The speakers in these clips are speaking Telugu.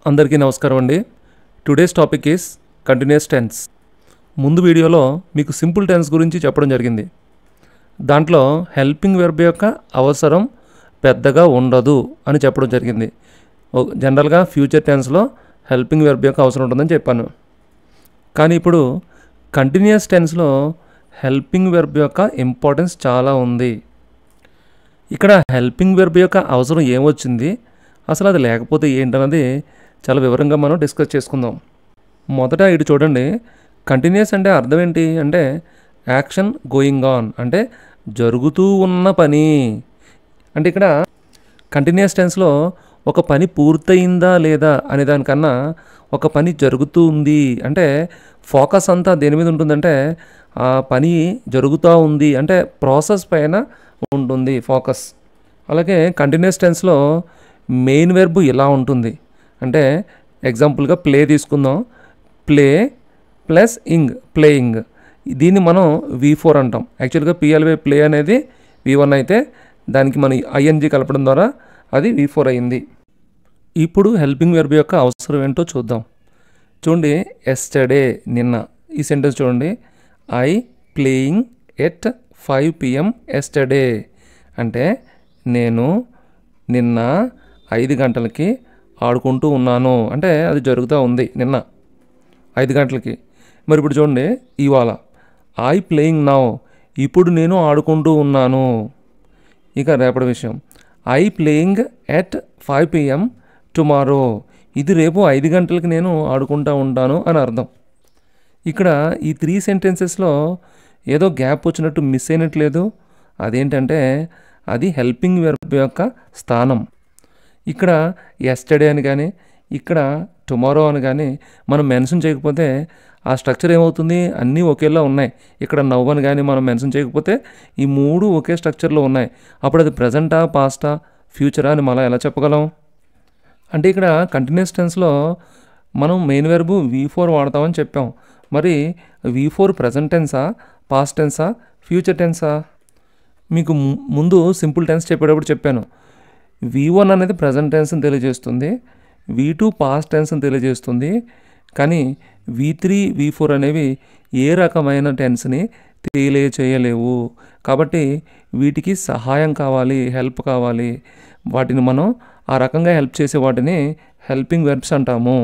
అందరికీ నమస్కారం అండి. Today's topic is continuous tense. ముందు వీడియోలో మీకు సింపుల్ టెన్స్ గురించి చెప్పడం జరిగింది. దాంట్లో హెల్పింగ్ వెర్బ్ యొక్క అవసరం పెద్దగా ఉండదు అని చెప్పడం జరిగింది. జనరల్గా ఫ్యూచర్ టెన్స్లో హెల్పింగ్ వెర్బ్ యొక్క అవసరం ఉంటుందని చెప్పాను. కానీ ఇప్పుడు కంటిన్యూస్ టెన్స్లో హెల్పింగ్ వెర్బ్ యొక్క ఇంపార్టెన్స్ చాలా ఉంది. ఇక్కడ హెల్పింగ్ వెర్బ్ యొక్క అవసరం ఏమొచ్చింది, అసలు అది లేకపోతే ఏంటన్నది చాలా వివరంగా మనం డిస్కస్ చేసుకుందాం. మొదట ఇటు చూడండి. కంటిన్యూస్ అంటే అర్థం ఏంటి అంటే యాక్షన్ గోయింగ్ ఆన్, అంటే జరుగుతూ ఉన్న పని. అంటే ఇక్కడ కంటిన్యూస్ టెన్స్లో ఒక పని పూర్తయిందా లేదా అనే దానికన్నా ఒక పని జరుగుతూ ఉంది అంటే ఫోకస్ అంతా దేని మీద ఉంటుందంటే ఆ పని జరుగుతూ ఉంది అంటే ప్రాసెస్ పైన ఉంటుంది ఫోకస్. అలాగే కంటిన్యూస్ టెన్స్లో మెయిన్ వెర్బ్ ఇలా ఉంటుంది. అంటే ఎగ్జాంపుల్గా ప్లే తీసుకుందాం. Play plus ing, playing. దీన్ని మనం V4 అంటాం. యాక్చువల్గా PLY ప్లే అనేది V1 అయితే దానికి మనం ING కలపడం ద్వారా అది V4 అయింది. ఇప్పుడు హెల్పింగ్ వెర్బ్ యొక్క అవసరం ఏంటో చూద్దాం. చూడండి, ఎస్టర్డే నిన్న. ఈ సెంటెన్స్ చూడండి. I playing at 5 PM yesterday అంటే నేను నిన్న 5 గంటలకి ఆడుకుంటూ ఉన్నాను, అంటే అది జరుగుతూ ఉంది నిన్న 5 గంటలకి. మరి ఇప్పుడు చూడండి, ఇవాళ ఐ ప్లేయింగ్ నౌ, ఇప్పుడు నేను ఆడుకుంటూ ఉన్నాను. ఇక రేపటి విషయం, I playing at 5 PM tomorrow, ఇది రేపు 5 గంటలకి నేను ఆడుకుంటూ ఉంటాను అని అర్థం. ఇక్కడ ఈ 3 సెంటెన్సెస్లో ఏదో గ్యాప్ వచ్చినట్టు మిస్ అయినట్లేదు. అదేంటంటే అది హెల్పింగ్ వెర్బ్ యొక్క స్థానం. ఇక్కడ ఎస్టర్డే అని కానీ ఇక్కడ టుమారో అని కానీ మనం మెన్షన్ చేయకపోతే ఆ స్ట్రక్చర్ ఏమవుతుంది, అన్నీ ఒకేలా ఉన్నాయి. ఇక్కడ నవ్ అని కానీ మనం మెన్షన్ చేయకపోతే ఈ 3 ఒకే స్ట్రక్చర్లో ఉన్నాయి. అప్పుడు అది ప్రజెంటా, పాస్టా, ఫ్యూచరా అని మనం ఎలా చెప్పగలం? అంటే ఇక్కడ కంటిన్యూస్ టెన్స్లో మనం మెయిన్ వెర్బ్ V4 వాడతామని చెప్పాం. మరి V4 ప్రజెంట్ టెన్సా, పాస్ట్ టెన్సా, ఫ్యూచర్ టెన్సా? మీకు ముందు సింపుల్ టెన్స్ చెప్పేటప్పుడు చెప్పాను. V1 అనేది ప్రజెంట్ టెన్స్ని తెలియజేస్తుంది, V2 పాస్ట్ టెన్స్ని తెలియజేస్తుంది. కానీ V3, V4 అనేవి ఏ రకమైన టెన్స్ని తెలియచేయలేవు. కాబట్టి వీటికి సహాయం కావాలి, హెల్ప్ కావాలి. వాటిని మనం ఆ రకంగా హెల్ప్ చేసే వాటిని హెల్పింగ్ వెర్బ్స్ అంటాము.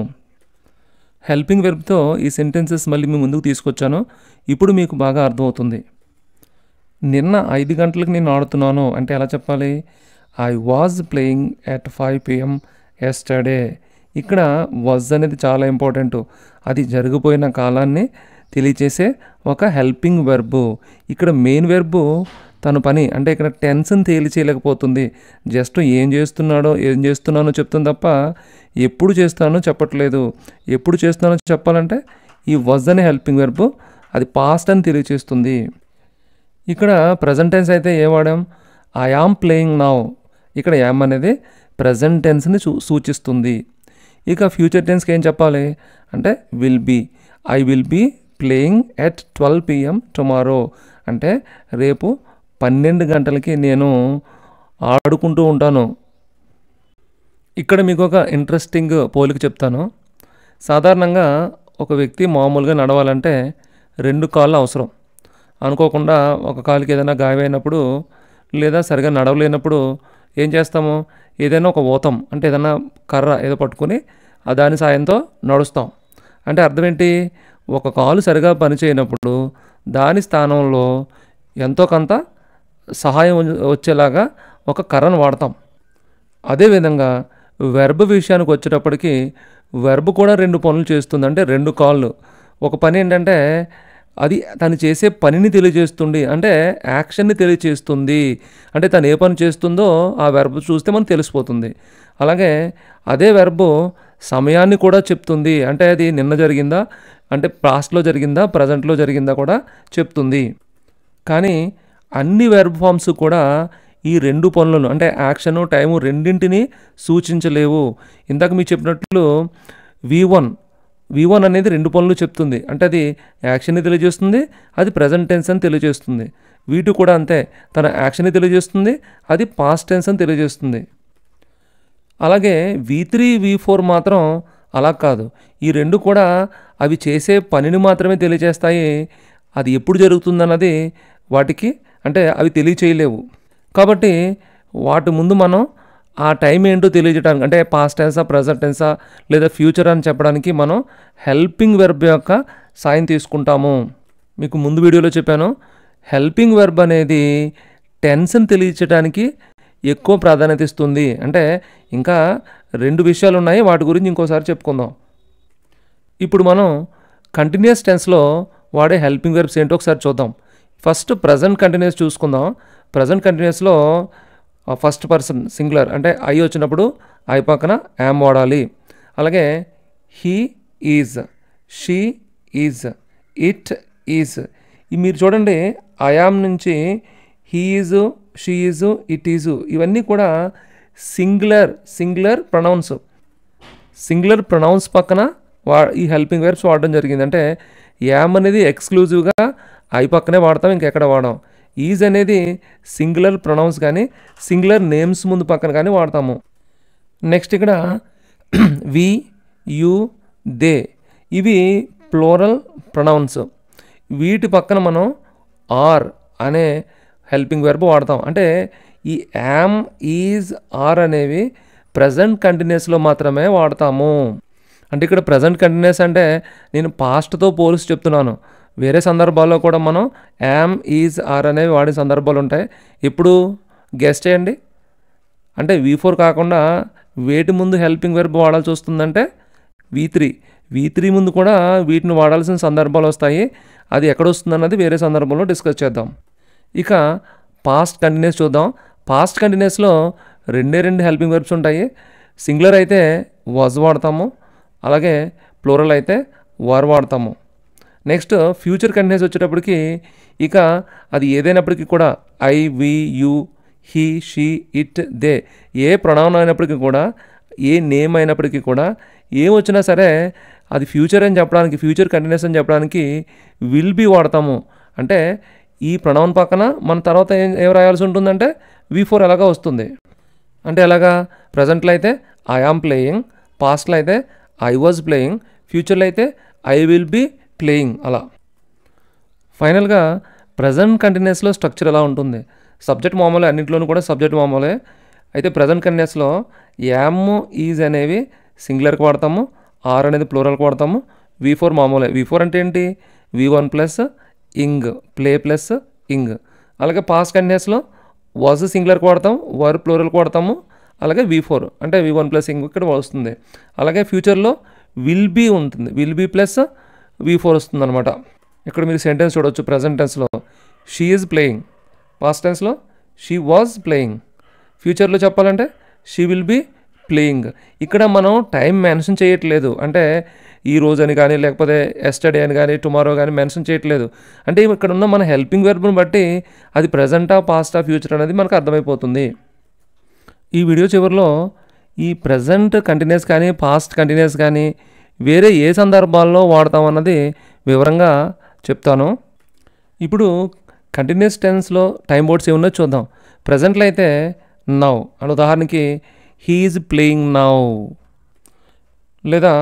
హెల్పింగ్ వెర్బ్తో ఈ సెంటెన్సెస్ మళ్ళీ మీ ముందుకు తీసుకొచ్చాను. ఇప్పుడు మీకు బాగా అర్థమవుతుంది. నిన్న 5 గంటలకు నేను ఆడుతున్నాను అంటే ఎలా చెప్పాలి? I was playing at 5 PM yesterday. ఇక్కడ వాజ్ అనేది చాలా ఇంపార్టెంట్. అది జరిగిపోయిన కాలాన్ని తెలియచేసే ఒక హెల్పింగ్ వెర్బ్. ఇక్కడ మెయిన్ వెర్బ్ తన పని, అంటే ఇక్కడ టెన్స్ని తేలిచేయలేకపోతుంది. జస్ట్ ఏం చేస్తున్నానో చెప్తుంది తప్ప ఎప్పుడు చేస్తానో చెప్పట్లేదు. ఎప్పుడు చేస్తున్నానో చెప్పాలంటే ఈ వాజ్ అనే హెల్పింగ్ వెర్బ్ అది పాస్ట్ అని తెలియచేస్తుంది. ఇక్కడ ప్రజెంట్ టెన్స్ అయితే ఏ వాడాం? I am playing now. ఇక్కడ యామ్ అనేది ప్రజెంట్ టెన్స్ని సూచిస్తుంది. ఇక ఫ్యూచర్ టెన్స్కి ఏం చెప్పాలి అంటే will be. I will be playing at 12 PM tomorrow అంటే రేపు 12 గంటలకి నేను ఆడుకుంటూ ఉంటాను. ఇక్కడ మీకు ఒక ఇంట్రెస్టింగ్ పోలిక చెప్తాను. సాధారణంగా ఒక వ్యక్తి మామూలుగా నడవాలంటే 2 కాళ్ళు అవసరం. అనుకోకుండా ఒక కాలుకి ఏదైనా గాయమైనప్పుడు లేదా సరిగా నడవలేనప్పుడు ఏం చేస్తాము? ఏదైనా ఒక ఊతం అంటే ఏదైనా కర్ర ఏదో పట్టుకొని దాని సాయంతో నడుస్తాం. అంటే అర్థం ఏంటి? ఒక కాలు సరిగా పనిచేయనప్పుడు దాని స్థానంలో ఎంతో కొంత సహాయం వచ్చేలాగా ఒక కర్రను వాడతాం. అదేవిధంగా వెర్బ్ విషయానికి వచ్చేటప్పటికి వెర్బ్ కూడా 2 పనులు చేస్తుంది. అంటే 2 కాళ్ళు. ఒక పని ఏంటంటే అది తను చేసే పనిని తెలియజేస్తుంది, అంటే యాక్షన్ని తెలియజేస్తుంది. అంటే తను ఏ పని చేస్తుందో ఆ వెర్బ్ చూస్తే మనకు తెలిసిపోతుంది. అలాగే అదే వెర్బ్ సమయాన్ని కూడా చెప్తుంది. అంటే అది నిన్న జరిగిందా, అంటే పాస్ట్లో జరిగిందా, ప్రజెంట్లో జరిగిందా కూడా చెప్తుంది. కానీ అన్ని వెర్బ్ ఫామ్స్ కూడా ఈ 2 పనులను అంటే యాక్షను, టైము రెండింటిని సూచించలేవు. ఇందాక మీకు చెప్పినట్లు V1 అనేది 2 పనులు చెప్తుంది. అంటే అది యాక్షన్ని తెలియజేస్తుంది, అది ప్రజెంట్ టెన్స్ అని తెలియజేస్తుంది. V2 కూడా అంతే, తన యాక్షన్ని తెలియజేస్తుంది, అది పాస్ట్ టెన్స్ అని తెలియజేస్తుంది. అలాగే V3, V4 మాత్రం అలా కాదు. ఈ రెండు కూడా అవి చేసే పనిని మాత్రమే తెలియజేస్తాయి. అది ఎప్పుడు జరుగుతుందన్నది వాటికి అంటే అవి తెలియచేయలేవు. కాబట్టి వాటి ముందు మనం ఆ టైం ఏంటో తెలియజేయడానికి అంటే పాస్ట్ టెన్సా, ప్రెజెంట్ టెన్సా లేదా ఫ్యూచర్ అని చెప్పడానికి మనం హెల్పింగ్ వెర్బ్ యొక్క సాయం తీసుకుంటాము. మీకు ముందు వీడియోలో చెప్పాను, హెల్పింగ్ వెర్బ్ అనేది టెన్స్ని తెలియచేయడానికి ఎక్కువ ప్రాధాన్యత ఇస్తుంది. అంటే ఇంకా 2 విషయాలు ఉన్నాయి, వాటి గురించి ఇంకోసారి చెప్పుకుందాం. ఇప్పుడు మనం కంటిన్యూస్ టెన్స్లో వాడే హెల్పింగ్ వెర్బ్స్ ఏంటో ఒకసారి చూద్దాం. ఫస్ట్ ప్రజెంట్ కంటిన్యూస్ చూసుకుందాం. ప్రజెంట్ కంటిన్యూస్లో ఫస్ట్ పర్సన్ సింగులర్ అంటే ఐ వచ్చినప్పుడు ఐ పక్కన యామ్ వాడాలి. అలాగే he is, she is, it is. మీరు చూడండి, ఐ యామ్ నుంచి he is, she is, it is ఇవన్నీ కూడా సింగులర్ ప్రొనౌన్స్. సింగులర్ ప్రొనౌన్స్ పక్కన ఈ హెల్పింగ్ వెర్బ్స్ వాడడం జరిగింది. అంటే యామ్ అనేది ఎక్స్క్లూజివ్గా ఐ పక్కనే వాడతాం, ఇంకెక్కడ వాడాం. ఈజ్ అనేది సింగులర్ ప్రొనౌన్స్ కానీ సింగులర్ నేమ్స్ ముందు పక్కన కానీ వాడతాము. నెక్స్ట్ ఇక్కడ వి, యు, దే ఇవి ప్లూరల్ ప్రొనౌన్స్. వీటి పక్కన మనం ఆర్ అనే హెల్పింగ్ వెర్బ్ వాడతాం. అంటే ఈ యామ్, ఈజ్, ఆర్ అనేవి ప్రజెంట్ కంటిన్యూస్లో మాత్రమే వాడతాము. అంటే ఇక్కడ ప్రజెంట్ కంటిన్యూస్ అంటే నేను పాస్ట్తో పోలిసి చెప్తున్నాను. వేరే సందర్భాల్లో కూడా మనం యామ్, ఈజ్, ఆర్ అనేవి వాడే సందర్భాలు ఉంటాయి. ఇప్పుడు గెస్ చేయండి. అంటే V4 కాకుండా వేటి ముందు హెల్పింగ్ వెర్బ్ వాడాల్సి వస్తుందంటే V3 ముందు కూడా వీటిని వాడాల్సిన సందర్భాలు వస్తాయి. అది ఎక్కడ వస్తుందన్నది వేరే సందర్భంలో డిస్కస్ చేద్దాం. ఇక పాస్ట్ కంటిన్యూస్ చూద్దాం. పాస్ట్ కంటిన్యూస్లో 2 హెల్పింగ్ వెర్బ్స్ ఉంటాయి. సింగులర్ అయితే వాజ్ వాడతాము, అలాగే ప్లూరల్ అయితే వర్ వాడతాము. నెక్స్ట్ ఫ్యూచర్ కంటిన్యూస్ వచ్చేటప్పటికి ఇక అది ఏదైనప్పటికీ కూడా I, we, you, he, she, it, they ఏ ప్రొనౌన్ అయినప్పటికీ కూడా, ఏ నేమ్ అయినప్పటికీ కూడా, ఏం వచ్చినా సరే అది ఫ్యూచర్ అని చెప్పడానికి, ఫ్యూచర్ కంటిన్యూస్ అని చెప్పడానికి విల్ బీ వాడతాము. అంటే ఈ ప్రొనౌన్ పక్కన మన తర్వాత ఏం రాయాల్సి ఉంటుందంటే V4 ఎలాగా వస్తుంది. అంటే ఎలాగా ప్రజెంట్లో అయితే ఐ ఆమ్ ప్లేయింగ్, పాస్ట్లో అయితే ఐ వాజ్ ప్లేయింగ్, ఫ్యూచర్లో అయితే ఐ విల్ బీ ప్లేయింగ్. అలా ఫైనల్గా ప్రజెంట్ కంటిన్యూస్లో స్ట్రక్చర్ ఎలా ఉంటుంది. సబ్జెక్ట్ మామూలే, అన్నింటిలోనూ కూడా సబ్జెక్ట్ మామూలే. అయితే ప్రజెంట్ కంటిన్యూస్లో యామ్, ఈజ్ అనేవి సింగులర్కి వాడతాము, ఆర్ అనేది ప్లూరల్కి వాడతాము, V4 మామూలే. V4 అంటే ఏంటి? V1 plus ing, play plus ing. అలాగే పాస్ట్ కంటిన్యూస్లో వాజ్ సింగులర్కి వాడతాం, వర్ ప్లూరల్కి వాడతాము, అలాగే V4 అంటే V1 ప్లస్ ఇంగ్ ఇక్కడ వస్తుంది. అలాగే ఫ్యూచర్లో విల్ బీ ఉంటుంది, విల్ బీ ప్లస్ V4 వస్తుంది అనమాట. ఇక్కడ మీరు సెంటెన్స్ చూడవచ్చు. ప్రజెంట్ టెన్స్లో షీ ఈజ్ ప్లేయింగ్, పాస్ట్ టెన్స్లో షీ వాజ్ ప్లేయింగ్, ఫ్యూచర్లో చెప్పాలంటే షీ విల్ బీ ప్లేయింగ్. ఇక్కడ మనం టైం మెన్షన్ చేయట్లేదు. అంటే ఈ రోజు అని కానీ లేకపోతే ఎస్టర్డే అని కానీ టుమారో కానీ మెన్షన్ చేయట్లేదు. అంటే ఇక్కడ ఉన్న మన హెల్పింగ్ వెర్బ్ని బట్టి అది ప్రజెంటా, పాస్టా, ఫ్యూచర్ అనేది మనకు అర్థమైపోతుంది. ఈ వీడియో చివరిలో ఈ ప్రజెంట్ కంటిన్యూస్ కానీ పాస్ట్ కంటిన్యూస్ కానీ వేరే ఏ సందర్భాల్లో వాడతామన్నది వివరంగా చెప్తాను. ఇప్పుడు కంటిన్యూస్ టెన్స్లో టైం బోర్డ్స్ ఏమున్నా చూద్దాం. ప్రజెంట్లో అయితే నౌ అని, ఉదాహరణకి హీ ఈజ్ ప్లేయింగ్ నౌ, లేదా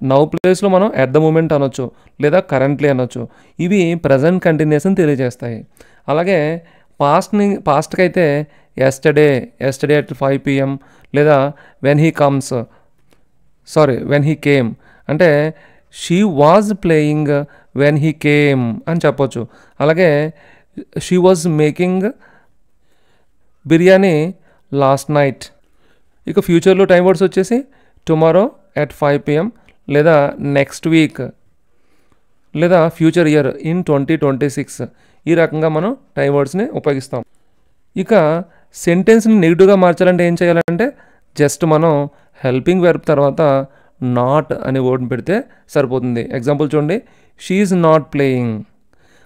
నౌ ప్లేస్లో మనం ఎట్ ద మూమెంట్ అనొచ్చు, లేదా కరెంట్లీ అనొచ్చు. ఇవి ప్రజెంట్ కంటిన్యూస్ని తెలియజేస్తాయి. అలాగే పాస్ట్కి అయితే ఎస్టర్డే at 5 PM, లేదా వెన్ హీ కేమ్ అంటే she was playing when he came అని చెప్పొచ్చు. అలాగే she was making biryani last night. ఇక ఫ్యూచర్లో టైం వర్డ్స్ వచ్చేసి టుమారో at 5 PM, లేదా నెక్స్ట్ వీక్, లేదా ఫ్యూచర్ ఇయర్ ఇన్ 2026. ఈ రకంగా మనం టైం వర్డ్స్ని ఉపయోగిస్తాం. ఇక సెంటెన్స్ని నెగిటివ్గా మార్చాలంటే ఏం చేయాలంటే జస్ట్ మనం హెల్పింగ్ వెర్బ్ తర్వాత నాట్ అనే వర్డ్ని పెడితే సరిపోతుంది. ఎగ్జాంపుల్ చూడండి, షీ ఈజ్ నాట్ ప్లేయింగ్.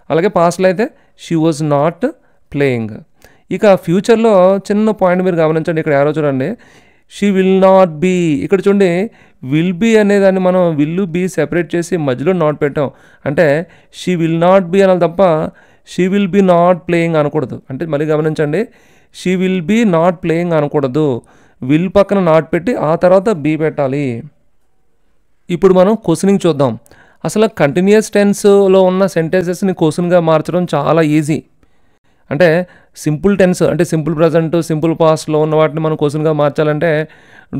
అలాగే పాస్ట్లో అయితే షీ వాజ్ నాట్ ప్లేయింగ్. ఇక ఫ్యూచర్లో చిన్న పాయింట్ మీరు గమనించండి. ఇక్కడ ఎవరో చూడండి, షీ విల్ నాట్ బీ. ఇక్కడ చూడండి, విల్ బీ అనేదాన్ని మనం విల్ బీ సెపరేట్ చేసి మధ్యలో నాట్ పెట్టాం. అంటే షీ విల్ నాట్ బీ అనాలి తప్ప she will be not playing అనకూడదు. అంటే మళ్ళీ గమనించండి, she will be not playing అనకూడదు. విల్ పక్కన నాట్ పెట్టి ఆ తర్వాత బీ పెట్టాలి. ఇప్పుడు మనం క్వశ్చనింగ్ చూద్దాం. అసలు కంటిన్యూయస్ టెన్స్‌లో ఉన్న సెంటెన్సెస్‌ని క్వశ్చన్‌గా మార్చడం చాలా ఈజీ. అంటే సింపుల్ టెన్స్ అంటే సింపుల్ ప్రెజెంట్, సింపుల్ పాస్ట్‌లో ఉన్న వాటిని మనం క్వశ్చన్‌గా మార్చాలంటే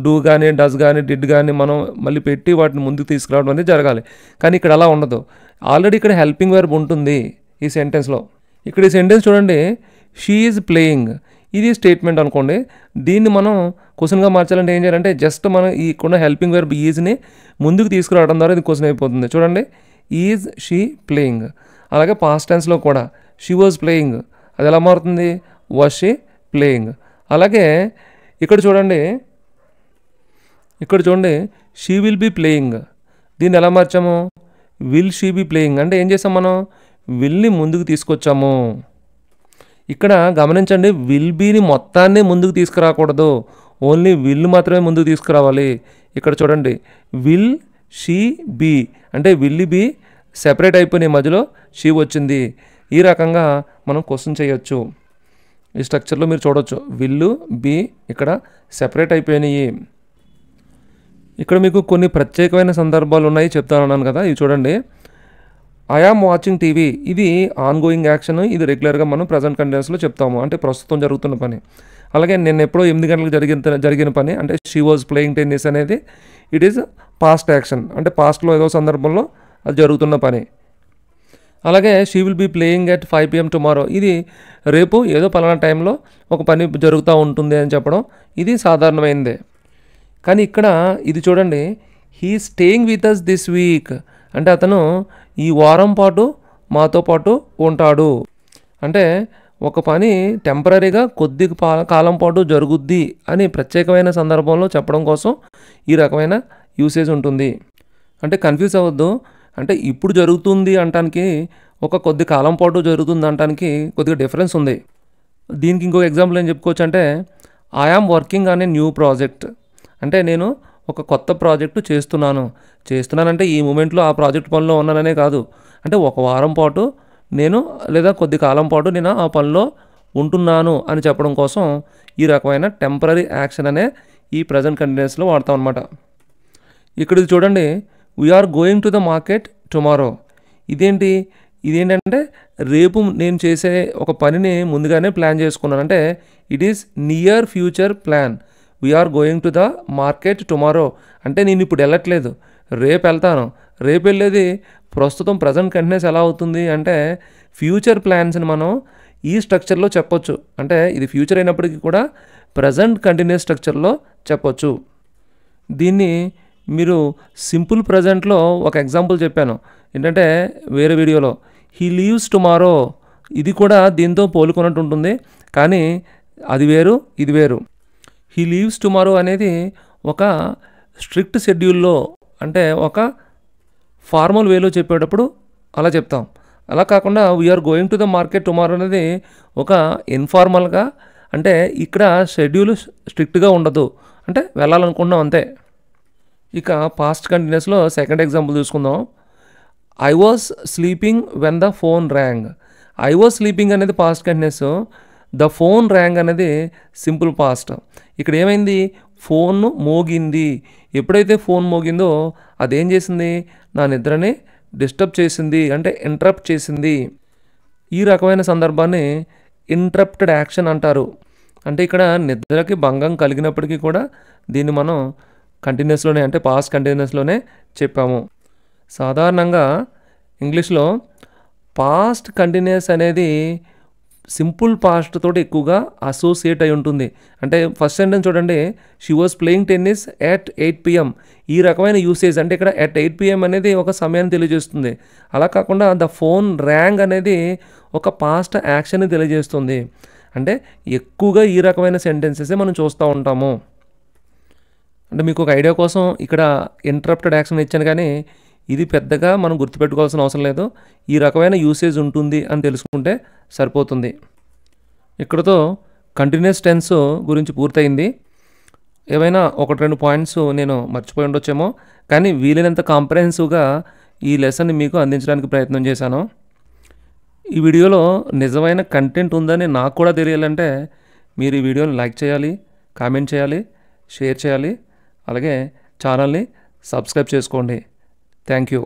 డూ గానీ, డస్ గానీ, డిడ్ గానీ మనం మళ్ళీ పెట్టి వాటిని ముందుకు తీసుకురావడం అనేది జరగాలి. కానీ ఇక్కడ అలా ఉండదు. ఆల్రెడీ ఇక్కడ హెల్పింగ్ వర్బ్ ఉంటుంది ఈ సెంటెన్స్‌లో. ఇక్కడ ఈ సెంటెన్స్ చూడండి, షీ ఈజ్ ప్లేయింగ్. ఇది స్టేట్మెంట్ అనుకోండి. దీన్ని మనం క్వశ్చన్‌గా మార్చాలంటే ఏం చేయాలంటే జస్ట్ మనం ఈ ఇక్కడ హెల్పింగ్ వర్బ్ ఈజ్‌ని ముందుకు తీసుకురావడం ద్వారా ఇది క్వశ్చన్ అయిపోతుంది. చూడండి, ఈజ్ షీ ప్లేయింగ్. అలాగే పాస్ట్ టెన్స్‌లో కూడా షీ వాజ్ ప్లేయింగ్, అది ఎలా మారుతుంది? Was she playing. అలాగే ఇక్కడ చూడండి షీ విల్ బీ ప్లేయింగ్. దీన్ని ఎలా మార్చాము? Will she be playing. అంటే ఏం చేసాం మనం? విల్ని ముందుకు తీసుకొచ్చాము. ఇక్కడ గమనించండి, విల్ బీని మొత్తాన్ని ముందుకు తీసుకురాకూడదు, ఓన్లీ విల్ మాత్రమే ముందుకు తీసుకురావాలి. ఇక్కడ చూడండి, విల్ షీ బీ అంటే విల్ బీ సెపరేట్ అయిపోయినాయి, మధ్యలో షీ వచ్చింది. ఈ రకంగా మనం క్వశ్చన్ చేయొచ్చు. ఈ స్ట్రక్చర్లో మీరు చూడొచ్చు, విల్లు బీ ఇక్కడ సెపరేట్ అయిపోయినాయి. ఇక్కడ మీకు కొన్ని ప్రత్యేకమైన సందర్భాలు ఉన్నాయి చెప్తానన్నాను కదా, ఇవి చూడండి. ఐ ఆమ్ వాచింగ్ టీవీ, ఇది ఆన్ గోయింగ్ యాక్షన్. ఇది రెగ్యులర్గా మనం ప్రజెంట్ కంటిన్యూస్లో చెప్తాము, అంటే ప్రస్తుతం జరుగుతున్న పని. అలాగే నేను ఎప్పుడో 8 గంటలకు జరిగిన పని అంటే షీ వాజ్ ప్లేయింగ్ టెన్నిస్ అనేది ఇట్ ఈస్ పాస్ట్ యాక్షన్, అంటే పాస్ట్లో ఏదో సందర్భంలో అది జరుగుతున్న పని. అలాగే she will be playing at 5 PM tomorrow, ఇది రేపు ఏదో పలానా టైంలో ఒక పని జరుగుతూ ఉంటుంది అని చెప్పడం, ఇది సాధారణమైందే. కానీ ఇక్కడ ఇది చూడండి, he staying with us this week, అంటే అతను ఈ వారం పాటు మాతో పాటు ఉంటాడు. అంటే ఒక పని టెంపరీగా కొద్ది కాలం పాటు జరుగుద్ది అని ప్రత్యేకమైన సందర్భంలో చెప్పడం కోసం ఈ రకమైన యూసేజ్ ఉంటుంది. అంటే కన్ఫ్యూజ్ అవ్వద్దు, అంటే ఇప్పుడు జరుగుతుంది అనటానికి ఒక కొద్ది కాలం పాటు జరుగుతుంది అనటానికి కొద్దిగా డిఫరెన్స్ ఉంది. దీనికి ఇంకొక ఎగ్జాంపుల్ ఏం చెప్పుకోవచ్చు అంటే, I am working on a new project, అంటే నేను ఒక కొత్త ప్రాజెక్టు చేస్తున్నానంటే ఈ మూమెంట్లో ఆ ప్రాజెక్ట్ పనిలో ఉన్నాననే కాదు, అంటే ఒక వారం పాటు నేను లేదా కొద్ది కాలం పాటు నేను ఆ పనిలో ఉంటున్నాను అని చెప్పడం కోసం ఈ రకమైన టెంపరీ యాక్షన్ అనే ఈ ప్రజెంట్ కంటిన్యూస్లో వాడతాం అనమాట. ఇక్కడ చూడండి, we are going to the market tomorrow, ఇదేంటంటే రేపు నేను చేసే ఒక పనిని ముందుగానే ప్లాన్ చేసుకున్నాను, అంటే it is near future plan. We are going to the market tomorrow అంటే నేను ఇప్పుడు వెళ్ళట్లేదు, రేపు వెళ్తాను. రేపు వెళ్ళేది ప్రస్తుతం ప్రజెంట్ కంటిన్యూస్ ఎలా అవుతుంది అంటే ఫ్యూచర్ ప్లాన్స్ని మనం ఈ స్ట్రక్చర్లో చెప్పొచ్చు, అంటే ఇది ఫ్యూచర్ అయినప్పటికీ కూడా ప్రజెంట్ కంటిన్యూస్ స్ట్రక్చర్లో చెప్పొచ్చు. దీన్ని మీరు సింపుల్ ప్రజెంట్లో ఒక ఎగ్జాంపుల్ చెప్పాను ఏంటంటే వేరే వీడియోలో, హీ లీవ్స్ టుమారో, ఇది కూడా దీంతో పోలుకున్నట్టు ఉంటుంది, కానీ అది వేరు ఇది వేరు. హీ లీవ్స్ టుమారో అనేది ఒక స్ట్రిక్ట్ షెడ్యూల్లో, అంటే ఒక ఫార్మల్ వేలో చెప్పేటప్పుడు అలా చెప్తాం. అలా కాకుండా we are going to the market tomorrow అనేది ఒక ఇన్ఫార్మల్గా, అంటే ఇక్కడ షెడ్యూల్ స్ట్రిక్ట్గా ఉండదు, అంటే వెళ్ళాలనుకున్నాం అంతే. ఇక పాస్ట్ కంటిన్యూస్లో సెకండ్ ఎగ్జాంపుల్ చూసుకుందాం. I was sleeping when the phone rang. I was sleeping అనేది past continuous, the phone rang అనేది సింపుల్ పాస్ట్. ఇక్కడ ఏమైంది? ఫోన్ మోగింది. ఎప్పుడైతే ఫోన్ మోగిందో అదేం చేసింది? నా నిద్రని డిస్టర్బ్ చేసింది, అంటే ఇంటరప్ట్ చేసింది. ఈ రకమైన సందర్భాన్ని ఇంటరప్టెడ్ యాక్షన్ అంటారు. అంటే ఇక్కడ నిద్రకి భంగం కలిగినప్పటికీ కూడా దీన్ని మనం కంటిన్యూస్లోనే, అంటే పాస్ట్ కంటిన్యూస్లోనే చెప్పాము. సాధారణంగా ఇంగ్లీష్లో పాస్ట్ కంటిన్యూస్ అనేది సింపుల్ పాస్ట్ తోటి ఎక్కువగా అసోసియేట్ అయి ఉంటుంది. అంటే ఫస్ట్ సెంటెన్స్ చూడండి, she was playing tennis at 8 PM. ఈ రకమైన యూసేజ్, అంటే ఇక్కడ ఎట్ 8 PM అనేది ఒక సమయాన్ని తెలియజేస్తుంది. అలా కాకుండా ద ఫోన్ ర్యాంగ్ అనేది ఒక పాస్ట్ యాక్షన్ని తెలియజేస్తుంది. అంటే ఎక్కువగా ఈ రకమైన సెంటెన్సెస్ మనం చూస్తూ ఉంటాము. అంటే మీకు ఒక ఐడియా కోసం ఇక్కడ ఇంటరప్టెడ్ యాక్షన్ ఇచ్చాను, కానీ ఇది పెద్దగా మనం గుర్తుపెట్టుకోవాల్సిన అవసరం లేదు. ఈ రకమైన యూసేజ్ ఉంటుంది అని తెలుసుకుంటే సరిపోతుంది. ఇక్కడతో కంటిన్యూస్ టెన్స్ గురించి పూర్తయింది. ఏమైనా 1-2 పాయింట్స్ నేను మర్చిపోయి ఉండొచ్చేమో, కానీ వీలైనంత కాంప్రహెన్సివ్గా ఈ లెసన్ని మీకు అందించడానికి ప్రయత్నం చేశాను. ఈ వీడియోలో నిజమైన కంటెంట్ ఉందని నాకు కూడా తెలియాలంటే మీరు ఈ వీడియోని లైక్ చేయాలి, కామెంట్ చేయాలి, షేర్ చేయాలి, అలాగే ఛానల్ని సబ్స్క్రైబ్ చేసుకోండి. Thank you.